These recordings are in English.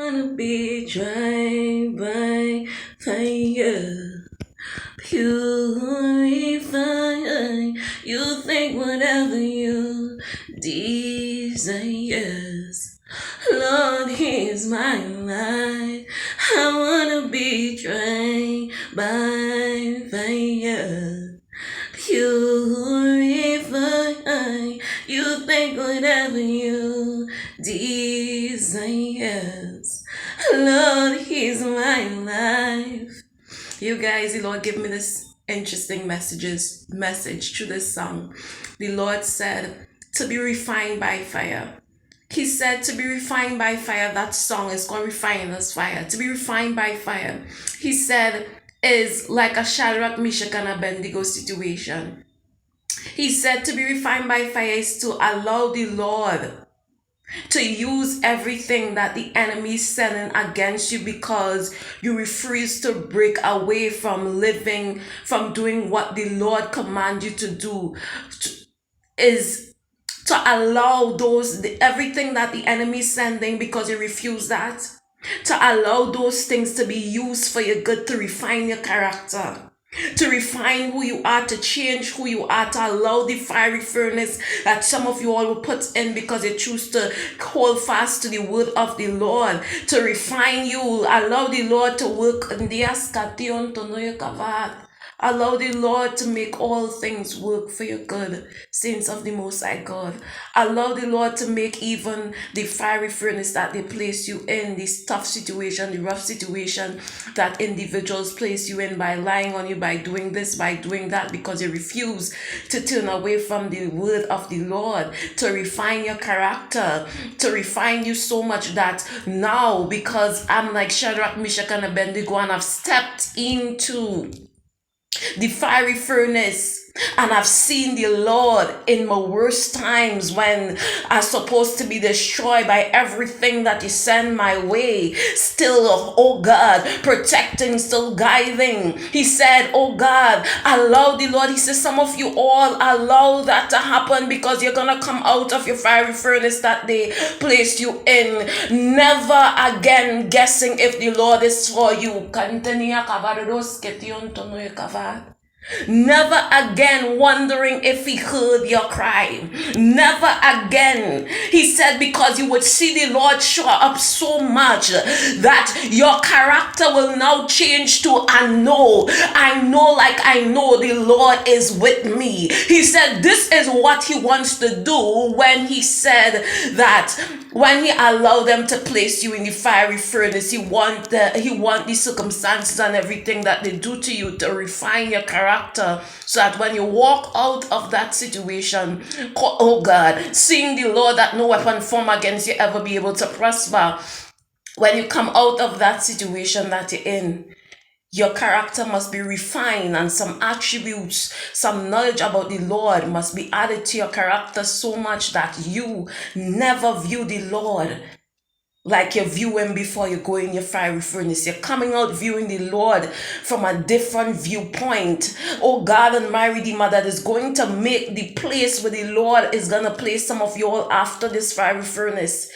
wanna be tried by fire, purify. You think whatever you desires. Lord, here's my life. I wanna be tried by fire, purify. You think whatever you desires. Lord, here's my life. You guys, the Lord gave me this interesting message to this song. The Lord said to be refined by fire. He said to be refined by fire. That song is called Refine Us Fire. To be refined by fire, he said, is like a Shadrach, Meshach, and Abednego situation. He said to be refined by fire is to allow the Lord to use everything that the enemy is sending against you because you refuse to break away from living, from doing what the Lord commands you to do, is to allow everything that the enemy is sending, because you refuse that, to allow those things to be used for your good, to refine your character, to refine who you are, to change who you are, to allow the fiery furnace that some of you all will put in because you choose to hold fast to the word of the Lord, to refine you. Allow the Lord to work in the ascation to know your kavat. Allow the Lord to make all things work for your good, saints of the Most High God. Allow the Lord to make even the fiery furnace that they place you in, this tough situation, the rough situation that individuals place you in by lying on you, by doing this, by doing that, because you refuse to turn away from the word of the Lord, to refine your character, to refine you so much that now, because I'm like Shadrach, Meshach, and Abednego, and I've stepped into the fiery furnace, and I've seen the Lord in my worst times when I'm supposed to be destroyed by everything that you send my way. Still, oh God, protecting, still guiding. He said, oh God, allow the Lord. He says, some of you all allow that to happen because you're going to come out of your fiery furnace that they placed you in. Never again guessing if the Lord is for you. Never again wondering if he heard your cry. Never again. He said, because you would see the Lord show up so much that your character will now change to I know like I know the Lord is with me. He said this is what he wants to do when he said that when he allowed them to place you in the fiery furnace. He want the circumstances and everything that they do to you to refine your character, so that when you walk out of that situation, oh God, seeing the Lord that no weapon formed against you ever be able to prosper. When you come out of that situation that you're in, your character must be refined, and some attributes, some knowledge about the Lord must be added to your character so much that you never view the Lord like you view him before you go in your fiery furnace. You're coming out viewing the Lord from a different viewpoint. Oh God and my Redeemer, that is going to make the place where the Lord is going to place some of you all after this fiery furnace.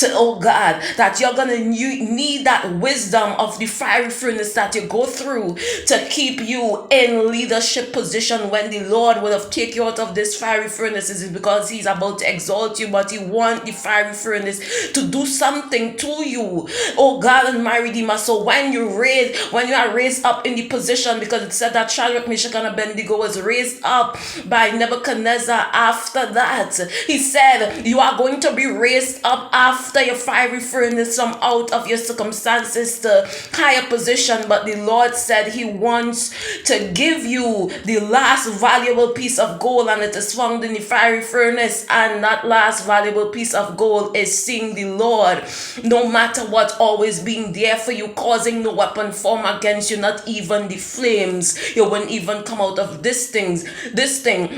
Oh God, that you're going to need that wisdom of the fiery furnace that you go through to keep you in leadership position when the Lord will have taken you out of this fiery furnace. Is because he's about to exalt you, but he wants the fiery furnace to do something to you, oh God and my Redeemer. So when you are raised up in the position, because it said that Shadrach, Meshach, and Abednego was raised up by Nebuchadnezzar. After that, he said you are going to be raised up after your fiery furnace from out of your circumstances to higher position. But the Lord said he wants to give you the last valuable piece of gold, and it is found in the fiery furnace. And that last valuable piece of gold is seeing the Lord, no matter what, always being there for you, causing no weapon form against you, not even the flames. You wouldn't even come out of this thing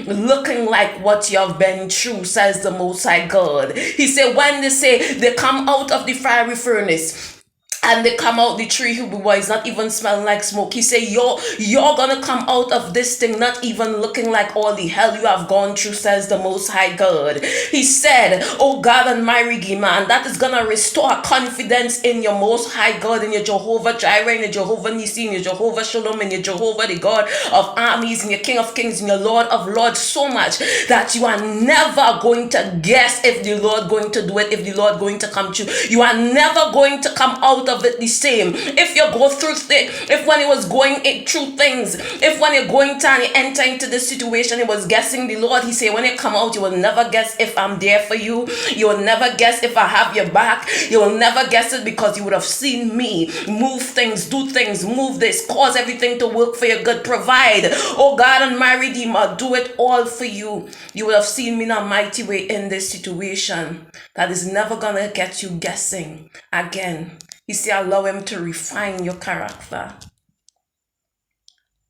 looking like what you have been through, says the Most High God. He said when they say they come out of the fiery furnace, and they come out the tree Hebrew boy is not even smelling like smoke. He say, you're gonna come out of this thing not even looking like all the hell you have gone through, says the Most High God. He said, oh God and my man, that is gonna restore confidence in your Most High God, in your Jehovah Jireh, in your Jehovah Nissi, in your Jehovah Shalom, in your Jehovah the God of armies, in your King of Kings, in your Lord of Lords, so much that you are never going to guess if the Lord going to do it, if the Lord going to come true. You are never going to come out of it the same. If you go through if when he was going through things, if when you're going to and you enter into this situation, he was guessing the Lord, he said, when you come out, you will never guess if I'm there for you. You will never guess if I have your back. You will never guess it, because you would have seen me move things, do things, move this, cause everything to work for your good, provide. Oh God and my Redeemer, do it all for you. You would have seen me in a mighty way in this situation that is never gonna get you guessing again. You see, allow him to refine your character,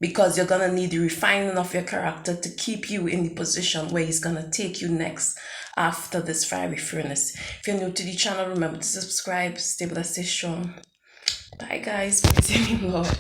because you're going to need the refining of your character to keep you in the position where he's going to take you next after this fiery furnace. If you're new to the channel, remember to subscribe. Stay blessed, stay strong. Bye guys. Praise the Lord.